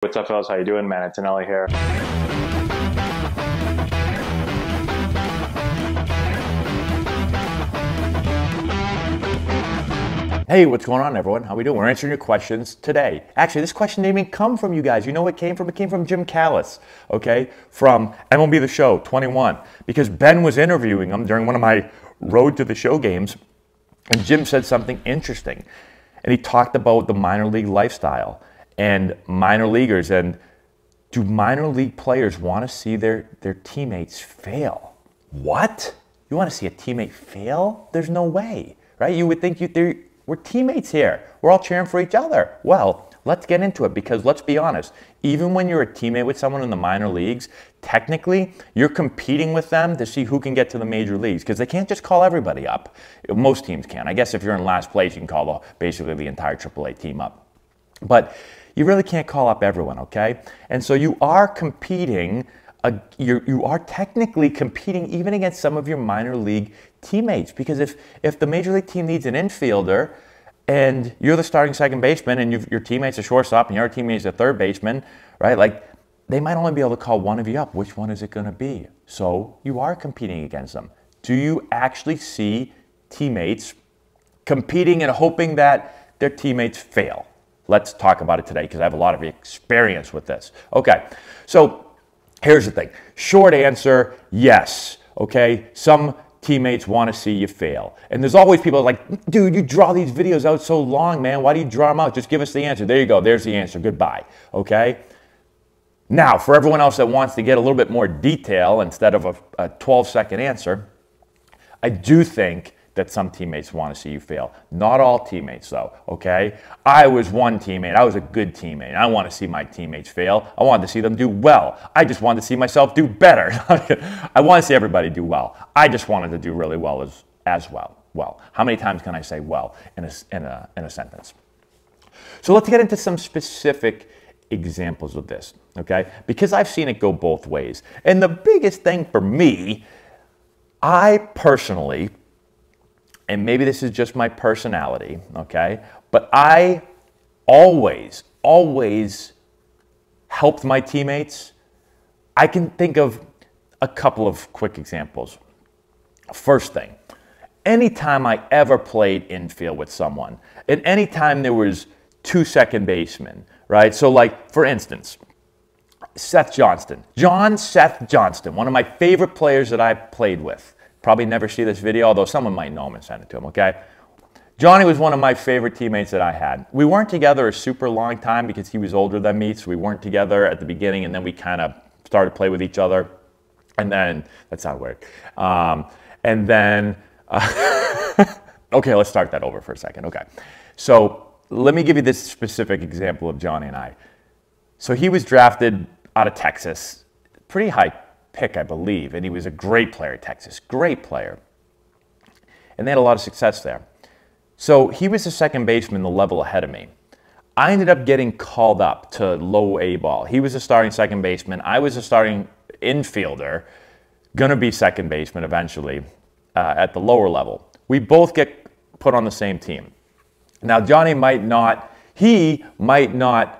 What's up, fellas? How you doing, man? Antonelli here. Hey, what's going on, everyone? How we doing? We're answering your questions today. Actually, this question didn't even come from you guys. You know what it came from? It came from Jim Callis, okay? From MLB The Show 21. Because Ben was interviewing him during one of my Road to the Show games, and Jim said something interesting. And he talked about the minor league lifestyle and minor leaguers. And do minor league players want to see their teammates fail? What? You want to see a teammate fail? There's no way, right? You would think we're teammates here. We're all cheering for each other. Well, let's get into it, because let's be honest, even when you're a teammate with someone in the minor leagues, technically you're competing with them to see who can get to the major leagues, because they can't just call everybody up. Most teams can. I guess if you're in last place, you can call basically the entire AAA team up. But you really can't call up everyone, okay? And so you are competing, you are technically competing even against some of your minor league teammates, because if the major league team needs an infielder and you're the starting second baseman and your teammate's a shortstop and your teammate's a third baseman, right? Like, they might only be able to call one of you up. Which one is it going to be? So you are competing against them. Do you actually see teammates competing and hoping that their teammates fail? Let's talk about it today, because I have a lot of experience with this. Okay, so here's the thing. Short answer, yes. Okay, some teammates want to see you fail. And there's always people like, dude, you draw these videos out so long, man. Why do you draw them out? Just give us the answer. There you go. There's the answer. Goodbye. Okay? Now, for everyone else that wants to get a little bit more detail instead of a 12-second answer, I do think that some teammates want to see you fail. Not all teammates, though, okay? I was one teammate. I was a good teammate. I want to see my teammates fail. I wanted to see them do well. I just wanted to see myself do better. I want to see everybody do well. I just wanted to do really well as well. Well, how many times can I say well in a sentence? So let's get into some specific examples of this, okay? Because I've seen it go both ways. And the biggest thing for me, I personally, and maybe this is just my personality, okay? But I always helped my teammates. I can think of a couple of quick examples. First thing, anytime I ever played infield with someone, and anytime there was two second basemen, right? So like, for instance, Seth Johnston, one of my favorite players that I played with. Probably never see this video, although someone might know him and send it to him, okay? Johnny was one of my favorite teammates that I had. We weren't together a super long time because he was older than me, so we weren't together at the beginning, and then we kind of started to play with each other. And then, that sounded weird. Okay, let's start that over for a second, okay. So let me give you this specific example of Johnny and I. So he was drafted out of Texas, pretty high pick, I believe, and he was a great player at Texas, great player. And they had a lot of success there. So he was the second baseman, the level ahead of me. I ended up getting called up to low A ball. He was a starting second baseman. I was a starting infielder, gonna be second baseman eventually at the lower level. We both get put on the same team. Now, Johnny might not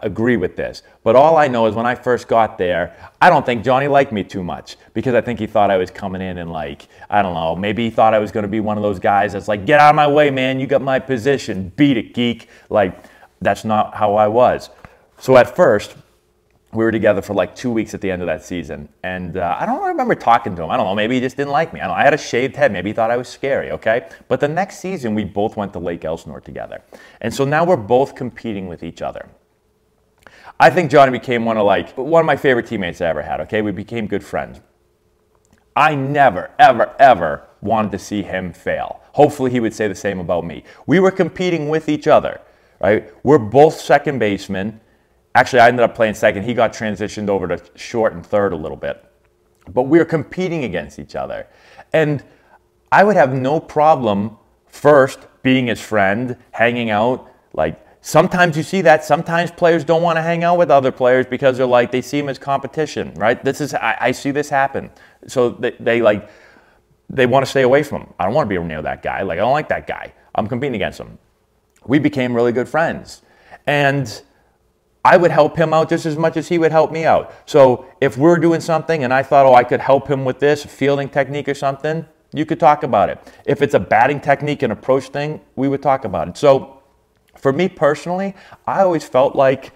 agree with this, but all I know is when I first got there, I don't think Johnny liked me too much, because I think he thought I was coming in and, like, I don't know, maybe he thought I was going to be one of those guys that's like, get out of my way, man, you got my position, beat it, geek. Like, that's not how I was. So at first, we were together for like 2 weeks at the end of that season, and I don't remember talking to him. I don't know, maybe he just didn't like me. I had a shaved head. Maybe he thought I was scary, okay? But the next season, we both went to Lake Elsinore together. And so now we're both competing with each other. I think Johnny became one of my favorite teammates I ever had, okay? We became good friends. I never, ever, ever wanted to see him fail. Hopefully he would say the same about me. We were competing with each other, right? We're both second basemen. Actually, I ended up playing second. He got transitioned over to short and third a little bit. But we were competing against each other. And I would have no problem first being his friend, hanging out. Like, sometimes you see that. Sometimes players don't want to hang out with other players because they're like, they see him as competition, right? I see this happen. So they want to stay away from him. I don't want to be near that guy. Like, I don't like that guy. I'm competing against him. We became really good friends. And I would help him out just as much as he would help me out. So if we're doing something and I thought, oh, I could help him with this fielding technique or something, you could talk about it. If it's a batting technique and approach thing, we would talk about it. So for me personally, I always felt like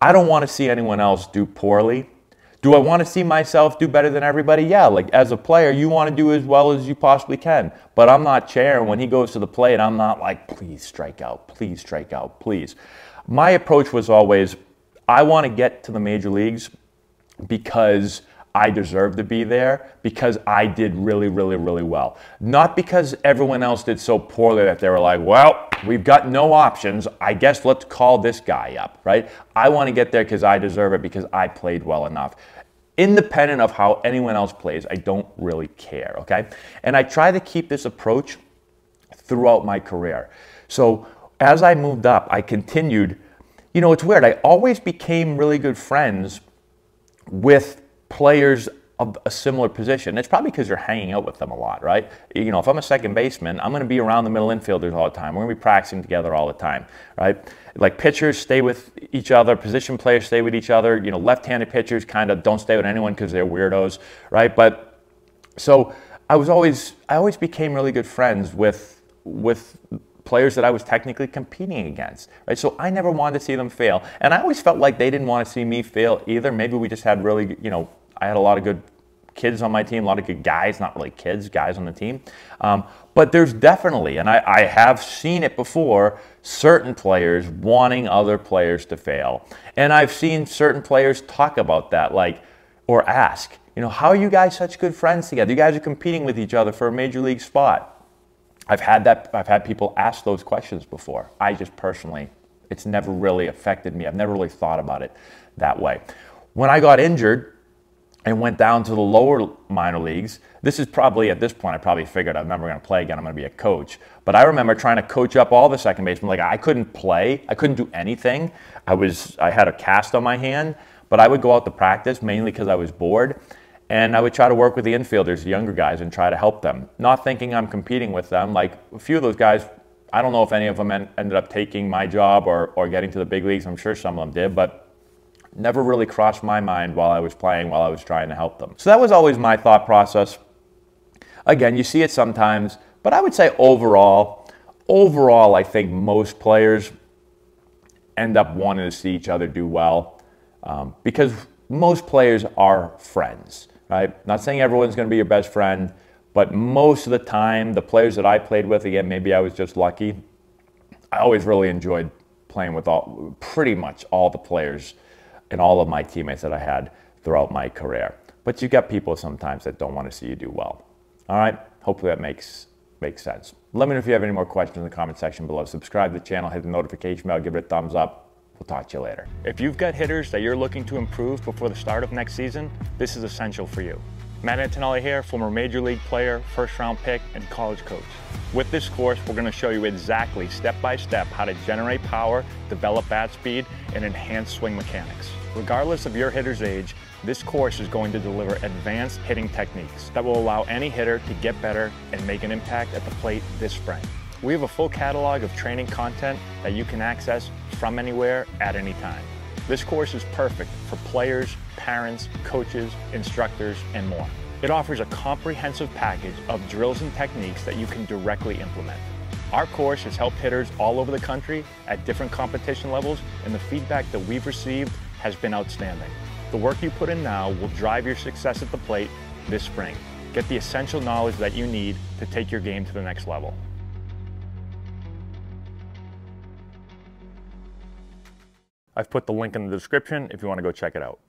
I don't want to see anyone else do poorly. Do I want to see myself do better than everybody? Yeah, like as a player, you want to do as well as you possibly can. But I'm not cheering when he goes to the plate. I'm not like, please strike out, please strike out, please. My approach was always, I want to get to the major leagues because I deserve to be there, because I did really, really, really well. Not because everyone else did so poorly that they were like, well, we've got no options. I guess let's call this guy up, right? I want to get there because I deserve it, because I played well enough. Independent of how anyone else plays, I don't really care, okay? And I try to keep this approach throughout my career. So as I moved up, I continued, you know, it's weird. I always became really good friends with players of a similar position. It's probably because you're hanging out with them a lot, right? You know, if I'm a second baseman, I'm going to be around the middle infielders all the time. We're going to be practicing together all the time, right? Like pitchers stay with each other, position players stay with each other. You know, left-handed pitchers kind of don't stay with anyone because they're weirdos, right? But so I always became really good friends with players that I was technically competing against, right? So I never wanted to see them fail. And I always felt like they didn't want to see me fail either. Maybe we just had really, you know, I had a lot of good kids on my team, a lot of good guys, not really kids, guys on the team. But there's definitely, and I have seen it before, certain players wanting other players to fail. And I've seen certain players talk about that, like, or ask, you know, how are you guys such good friends together? You guys are competing with each other for a major league spot. I've had people ask those questions before. I just personally, it's never really affected me. I've never really thought about it that way. When I got injured and went down to the lower minor leagues, this is probably, at this point, I probably figured I'm never going to play again. I'm going to be a coach. But I remember trying to coach up all the second basemen. Like, I couldn't play. I couldn't do anything. I had a cast on my hand, but I would go out to practice mainly because I was bored. And I would try to work with the infielders, the younger guys, and try to help them. Not thinking I'm competing with them. Like, a few of those guys, I don't know if any of them ended up taking my job or getting to the big leagues. I'm sure some of them did, but never really crossed my mind while I was playing, while I was trying to help them. So that was always my thought process. Again, you see it sometimes, but I would say overall, I think most players end up wanting to see each other do well because most players are friends. Right? Not saying everyone's going to be your best friend, but most of the time, the players that I played with, again, maybe I was just lucky, I always really enjoyed playing with pretty much all the players and all of my teammates that I had throughout my career. But you got people sometimes that don't want to see you do well. All right? Hopefully that makes sense. Let me know if you have any more questions in the comment section below. Subscribe to the channel, hit the notification bell, give it a thumbs up. We'll talk to you later. If you've got hitters that you're looking to improve before the start of next season, this is essential for you. Matt Antonelli here, former major league player, first-round pick, and college coach. With this course, we're going to show you exactly, step-by-step, how to generate power, develop bat speed, and enhance swing mechanics. Regardless of your hitter's age, this course is going to deliver advanced hitting techniques that will allow any hitter to get better and make an impact at the plate this spring. We have a full catalog of training content that you can access from anywhere at any time. This course is perfect for players, parents, coaches, instructors, and more. It offers a comprehensive package of drills and techniques that you can directly implement. Our course has helped hitters all over the country at different competition levels, and the feedback that we've received has been outstanding. The work you put in now will drive your success at the plate this spring. Get the essential knowledge that you need to take your game to the next level. I've put the link in the description if you want to go check it out.